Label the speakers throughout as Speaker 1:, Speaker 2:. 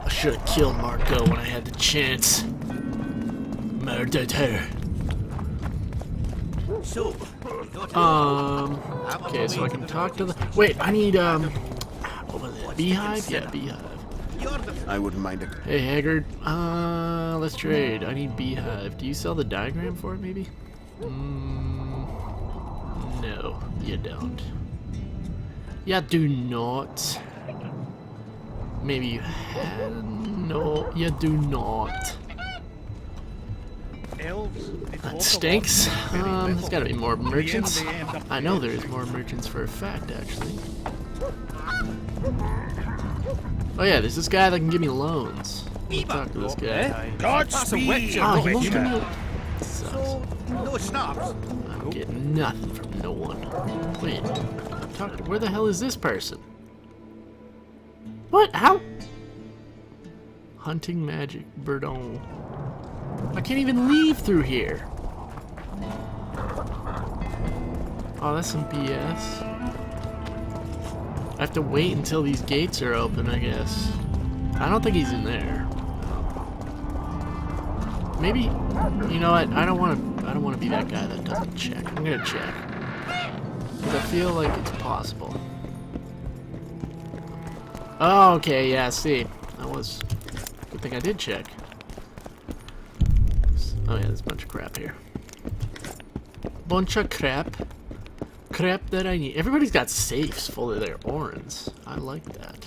Speaker 1: I should have killed Marco when I had the chance. Murdered her. Okay, so I can talk to the... Wait, I need, what was it? Beehive? Yeah, Beehive.
Speaker 2: I wouldn't mind it.
Speaker 1: Hey, Haggard. Let's trade. I need Beehive. Do you sell the diagram for it, maybe? No, you don't. You do not. Maybe you have... No, you do not. That stinks. There's gotta be more merchants. I know there's more merchants for a fact, actually. Oh yeah, there's this guy that can give me loans. Let me talk to this guy.
Speaker 2: Godspeed!
Speaker 1: Oh, he won't give me a... Sucks.
Speaker 2: No schnapps.
Speaker 1: I'm getting nothing from no one. Wait, talk to... Where the hell is this person? What? How? Hunting magic, Bourdon. I can't even leave through here. Oh, that's some BS. I have to wait until these gates are open, I guess. I don't think he's in there. Maybe, you know what? I don't want to be that guy that doesn't check. I'm gonna check because I feel like it's possible. Oh, okay, yeah. See, that was good thing I did check. Oh yeah, there's a bunch of crap here. Bunch of crap. Crap that I need. Everybody's got safes full of their orans. I like that.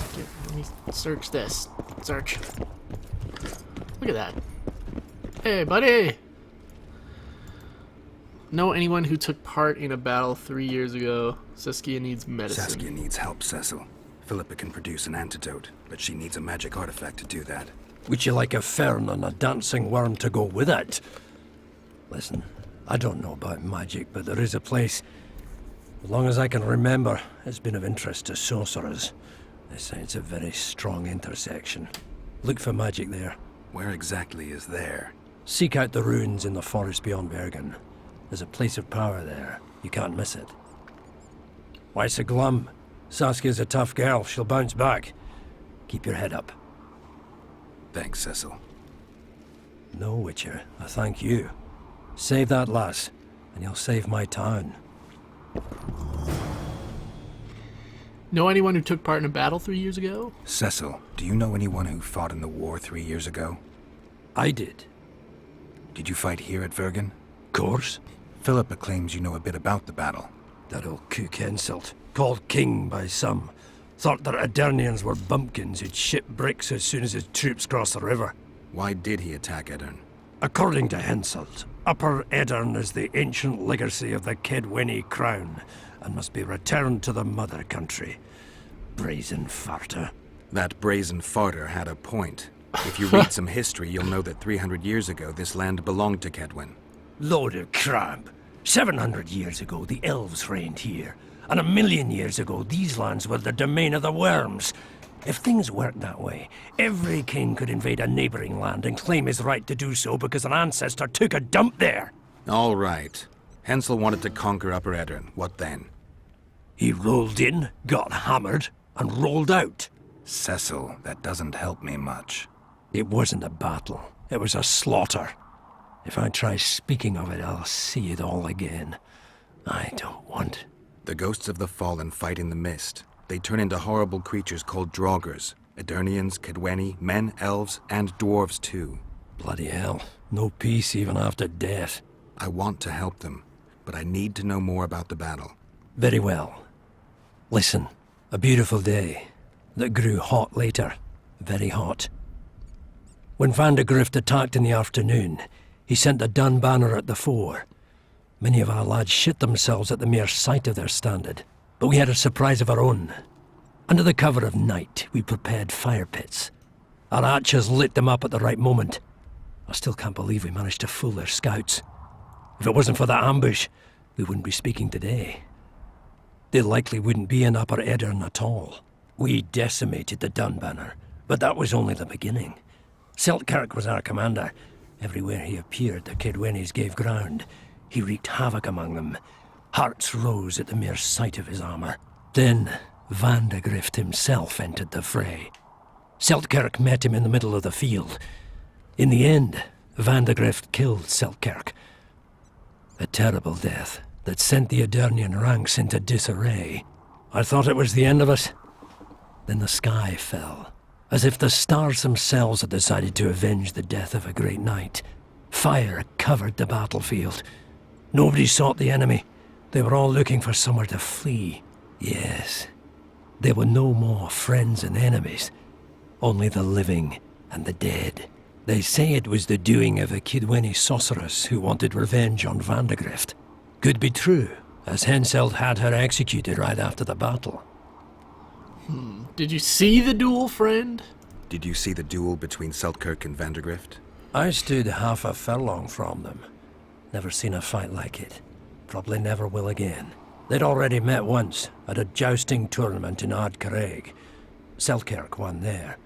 Speaker 1: Okay, let me search this. Search. Look at that. Hey, buddy! Know anyone who took part in a battle 3 years ago? Saskia needs medicine.
Speaker 3: Saskia needs help, Cecil. Philippa can produce an antidote, but she needs a magic artifact to do that.
Speaker 4: Would you like a fern and a dancing worm to go with it? Listen, I don't know about magic, but there is a place, as long as I can remember, it's been of interest to sorcerers. They say it's a very strong intersection. Look for magic there.
Speaker 3: Where exactly is there?
Speaker 4: Seek out the ruins in the forest beyond Bergen. There's a place of power there. You can't miss it. Why so glum? Saskia's a tough girl. She'll bounce back. Keep your head up.
Speaker 3: Thanks, Cecil.
Speaker 4: No, Witcher. I thank you. Save that lass, and you'll save my town.
Speaker 1: Know anyone who took part in a battle 3 years ago?
Speaker 3: Cecil, do you know anyone who fought in the war 3 years ago?
Speaker 4: I did.
Speaker 3: Did you fight here at Vergen?
Speaker 4: Course.
Speaker 3: Philippa claims you know a bit about the battle.
Speaker 4: That old cook insult, called king by some, thought that Adernians were bumpkins who'd ship bricks as soon as his troops crossed the river.
Speaker 3: Why did he attack Edern?
Speaker 4: According to Henselt, Upper Edern is the ancient legacy of the Kedwenny crown and must be returned to the mother country. Brazen farter.
Speaker 3: That brazen farter had a point. If you read some history, you'll know that 300 years ago this land belonged to Kedwen.
Speaker 4: Load of crab. 700 years ago the elves reigned here, and 1,000,000 years ago these lands were the domain of the worms. If things worked that way, every king could invade a neighboring land and claim his right to do so because an ancestor took a dump there.
Speaker 3: All right. Hensel wanted to conquer Upper Edern. What then?
Speaker 4: He rolled in, got hammered, and rolled out.
Speaker 3: Cecil, that doesn't help me much.
Speaker 4: It wasn't a battle. It was a slaughter. If I try speaking of it, I'll see it all again. I don't want...
Speaker 3: The ghosts of the fallen fight in the mist. They turn into horrible creatures called Draugrs. Eternians, Kedwenny, men, elves, and dwarves too.
Speaker 4: Bloody hell. No peace even after death.
Speaker 3: I want to help them, but I need to know more about the battle.
Speaker 4: Very well. Listen, a beautiful day that grew hot later. Very hot. When Van de Grift attacked in the afternoon, he sent a dun banner at the fore. Many of our lads shit themselves at the mere sight of their standard, but we had a surprise of our own. Under the cover of night, we prepared fire pits. Our archers lit them up at the right moment. I still can't believe we managed to fool their scouts. If it wasn't for that ambush, we wouldn't be speaking today. They likely wouldn't be in Upper Edern at all. We decimated the dun banner, but that was only the beginning. Seltkirk was our commander. Everywhere he appeared, the Kedwennies gave ground. He wreaked havoc among them. Hearts rose at the mere sight of his armor. Then, Van de Grift himself entered the fray. Selkirk met him in the middle of the field. In the end, Vandegrift killed Selkirk. A terrible death that sent the Aedirnian ranks into disarray. I thought it was the end of us. Then the sky fell, as if the stars themselves had decided to avenge the death of a great knight. Fire covered the battlefield. Nobody sought the enemy. They were all looking for somewhere to flee. Yes, there were no more friends and enemies, only the living and the dead. They say it was the doing of a Kidweni sorceress who wanted revenge on Vandegrift. Could be true, as Henselt had her executed right after the battle.
Speaker 1: Did you see the duel, friend?
Speaker 3: Did you see the duel between Selkirk and Vandegrift?
Speaker 4: I stood half a furlong from them. Never seen a fight like it. Probably never will again. They'd already met once, at a jousting tournament in Ardcarreg. Selkirk won there.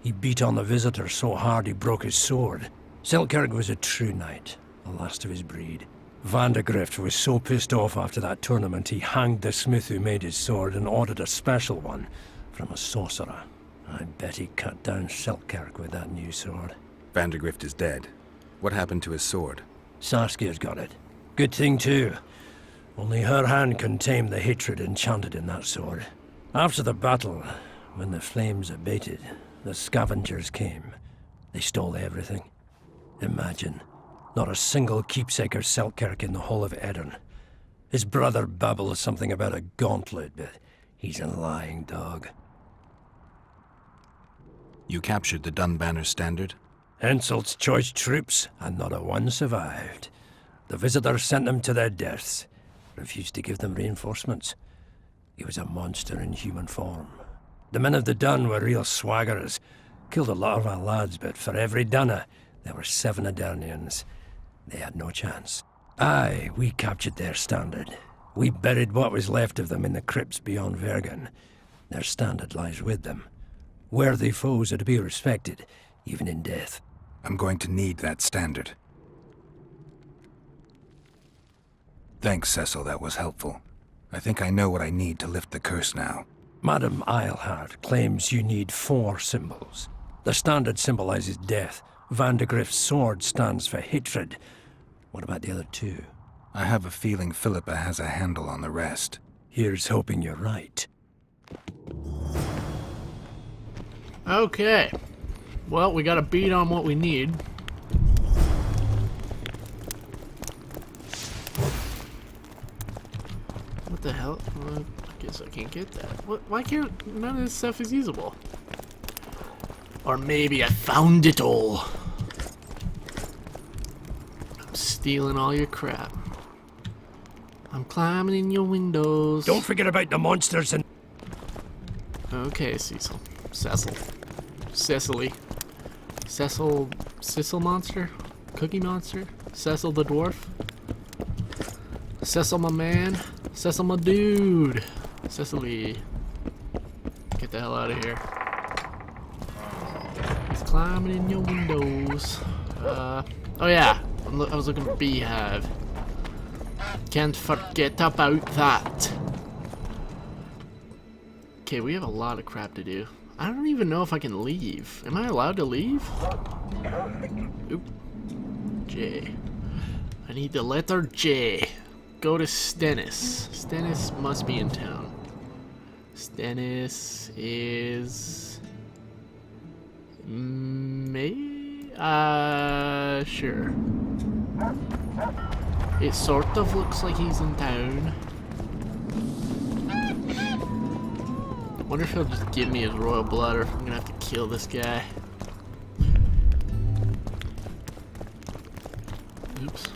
Speaker 4: He beat on the visitor so hard he broke his sword. Selkirk was a true knight, the last of his breed. Vandegrift was so pissed off after that tournament he hanged the smith who made his sword and ordered a special one from a sorcerer. I bet he cut down Selkirk with that new sword.
Speaker 3: Vandegrift is dead. What happened to his sword?
Speaker 4: Saskia's got it. Good thing too. Only her hand can tame the hatred enchanted in that sword. After the battle, when the flames abated, the scavengers came. They stole everything. Imagine, not a single keepsake of Selkirk in the whole of Edirn. His brother babbles something about a gauntlet, but he's a lying dog.
Speaker 3: You captured the Dunbanner standard?
Speaker 4: Henselt's choice troops, and not a one survived. The visitors sent them to their deaths, refused to give them reinforcements. He was a monster in human form. The men of the Dun were real swaggerers. Killed a lot of our lads, but for every Dunner, there were 7 Aedirnians. They had no chance. Aye, we captured their standard. We buried what was left of them in the crypts beyond Vergen. Their standard lies with them. Worthy foes are to be respected, even in death.
Speaker 3: I'm going to need that standard. Thanks, Cecil, that was helpful. I think I know what I need to lift the curse now.
Speaker 4: Madame Eilhart claims you need 4 symbols. The standard symbolizes death. Vandegrift's sword stands for hatred. What about the other 2?
Speaker 3: I have a feeling Philippa has a handle on the rest.
Speaker 4: Here's hoping you're right.
Speaker 1: Okay. Well, we got a beat on what we need. What the hell? I guess I can't get that. What? Why can't none of this stuff is usable? Or maybe I found it all. I'm stealing all your crap. I'm climbing in your windows.
Speaker 4: Don't forget about the monsters and...
Speaker 1: Okay, Cecil. Cecily. Cecil monster? Cookie monster? Cecil the dwarf? Cecil my man? Cecil my dude? Cecily. Get the hell out of here. He's climbing in your windows. Oh yeah. I was looking for beehive. Can't forget about that. Okay, we have a lot of crap to do. I don't even know if I can leave. Am I allowed to leave? Oop. J. I need the letter J. Go to Stennis. Stennis must be in town. Stennis is... sure. It sort of looks like he's in town. Wonder if he'll just give me his royal blood or if I'm gonna have to kill this guy. Oops.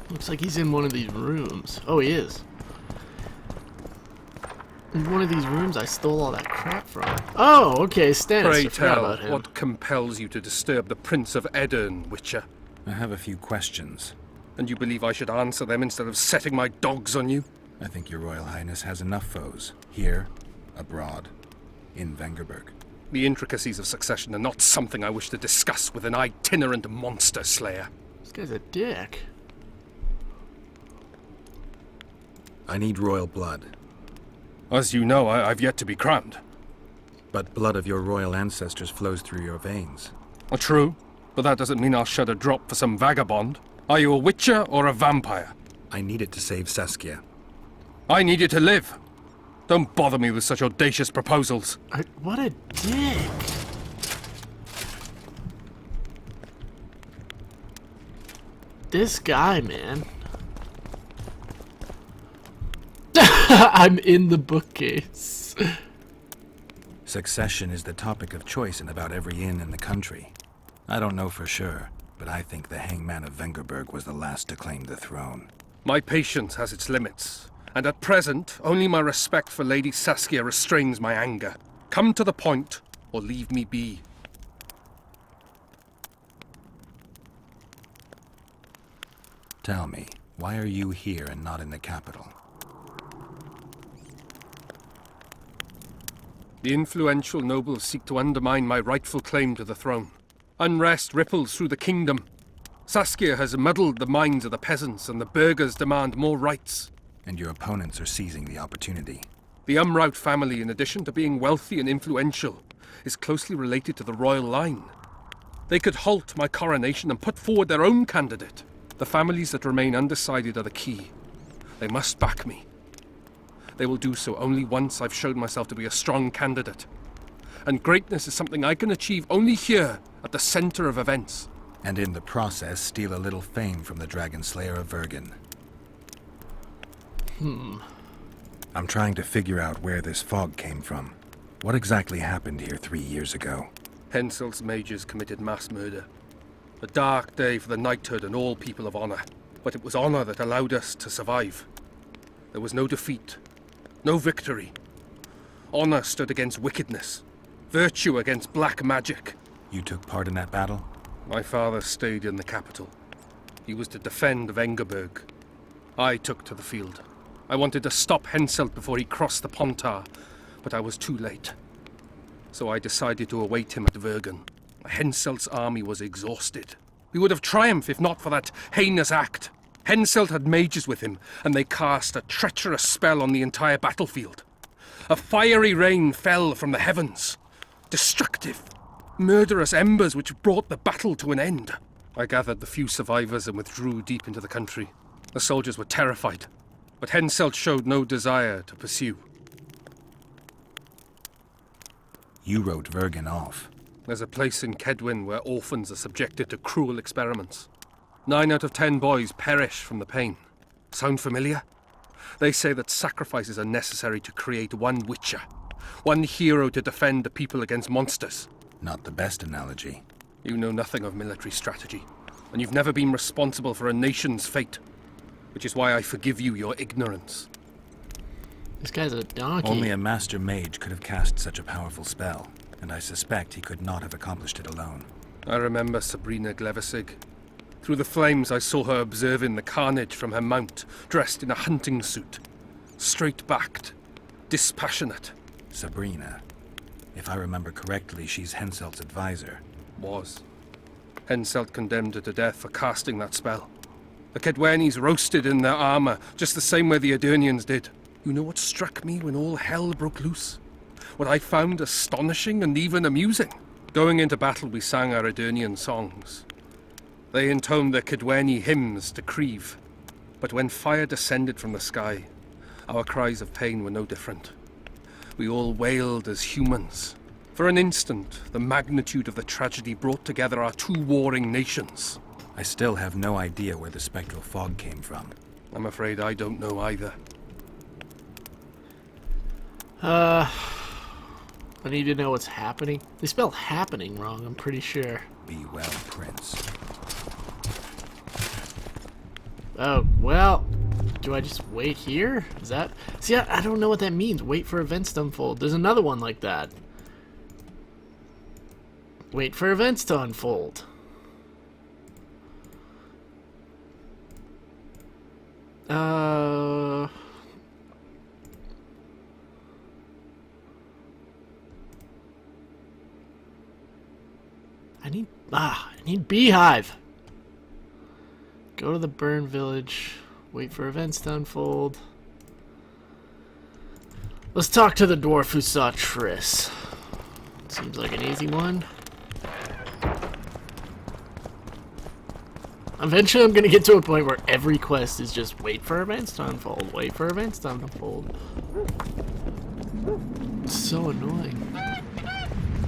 Speaker 1: Looks like he's in one of these rooms. Oh, he is. In one of these rooms I stole all that crap from. Oh, okay, Stennis.
Speaker 5: Pray
Speaker 1: I forgot
Speaker 5: tell,
Speaker 1: about him.
Speaker 5: what compels you to disturb the Prince of Edirn, Witcher?
Speaker 3: I have a few questions.
Speaker 5: And you believe I should answer them instead of setting my dogs on you?
Speaker 3: I think your Royal Highness has enough foes. Here, abroad, in Vengerberg.
Speaker 5: The intricacies of succession are not something I wish to discuss with an itinerant monster slayer.
Speaker 1: This guy's a dick.
Speaker 3: I need royal blood.
Speaker 5: As you know, I've yet to be crowned.
Speaker 3: But blood of your royal ancestors flows through your veins.
Speaker 5: True, but that doesn't mean I'll shed a drop for some vagabond. Are you a witcher or a vampire?
Speaker 3: I need it to save Saskia.
Speaker 5: I need you to live. Don't bother me with such audacious proposals.
Speaker 1: What a dick. This guy, man. I'm in the bookcase.
Speaker 3: Succession is the topic of choice in about every inn in the country. I don't know for sure, but I think the hangman of Vengerberg was the last to claim the throne.
Speaker 5: My patience has its limits, and at present, only my respect for Lady Saskia restrains my anger. Come to the point, or leave me be.
Speaker 3: Tell me, why are you here and not in the capital?
Speaker 5: The influential nobles seek to undermine my rightful claim to the throne. Unrest ripples through the kingdom. Saskia has muddled the minds of the peasants, and the burghers demand more rights.
Speaker 3: And your opponents are seizing the opportunity.
Speaker 5: The Umraut family, in addition to being wealthy and influential, is closely related to the royal line. They could halt my coronation and put forward their own candidate. The families that remain undecided are the key. They must back me. They will do so only once I've shown myself to be a strong candidate. And greatness is something I can achieve only here, at the center of events.
Speaker 3: And in the process, steal a little fame from the Dragon Slayer of Vergen. I'm trying to figure out where this fog came from. What exactly happened here 3 years ago?
Speaker 5: Henselt's mages committed mass murder. A dark day for the knighthood and all people of honor. But it was honor that allowed us to survive. There was no defeat. No victory. Honor stood against wickedness. Virtue against black magic.
Speaker 3: You took part in that battle?
Speaker 5: My father stayed in the capital. He was to defend Vengerberg. I took to the field. I wanted to stop Henselt before he crossed the Pontar, but I was too late. So I decided to await him at Vergen. Henselt's army was exhausted. We would have triumphed if not for that heinous act. Henselt had mages with him, and they cast a treacherous spell on the entire battlefield. A fiery rain fell from the heavens. Destructive, murderous embers which brought the battle to an end. I gathered the few survivors and withdrew deep into the country. The soldiers were terrified, but Henselt showed no desire to pursue.
Speaker 3: You wrote Vergen off.
Speaker 5: There's a place in Kedwin where orphans are subjected to cruel experiments. 9 out of 10 boys perish from the pain. Sound familiar? They say that sacrifices are necessary to create one witcher. One hero to defend the people against monsters.
Speaker 3: Not the best analogy.
Speaker 5: You know nothing of military strategy, and you've never been responsible for a nation's fate, which is why I forgive you your ignorance.
Speaker 1: This guy's a donkey.
Speaker 3: Only a master mage could have cast such a powerful spell, and I suspect he could not have accomplished it alone.
Speaker 5: I remember Sabrina Glevesig. Through the flames I saw her observing the carnage from her mount, dressed in a hunting suit. Straight-backed, dispassionate.
Speaker 3: Sabrina. If I remember correctly, she's Henselt's advisor.
Speaker 5: Was. Henselt condemned her to death for casting that spell. The Kedwenis roasted in their armor, just the same way the Edirnians did. You know what struck me when all hell broke loose? What I found astonishing and even amusing? Going into battle, we sang our Edirnian songs. They intoned their Kedweni hymns to Krieve. But when fire descended from the sky, our cries of pain were no different. We all wailed as humans. For an instant, the magnitude of the tragedy brought together our two warring nations.
Speaker 3: I still have no idea where the spectral fog came from.
Speaker 5: I'm afraid I don't know either.
Speaker 1: I need to know what's happening. They spell happening wrong, I'm pretty sure.
Speaker 3: Be well, Prince.
Speaker 1: Oh, well, do I just wait here? Is that... See, I don't know what that means. Wait for events to unfold. There's another one like that. Wait for events to unfold. I need beehive. Go to the burn village. Wait for events to unfold. Let's talk to the dwarf who saw Triss. Seems like an easy one. Eventually I'm gonna get to a point where every quest is just wait for events to unfold, wait for events to unfold. It's so annoying.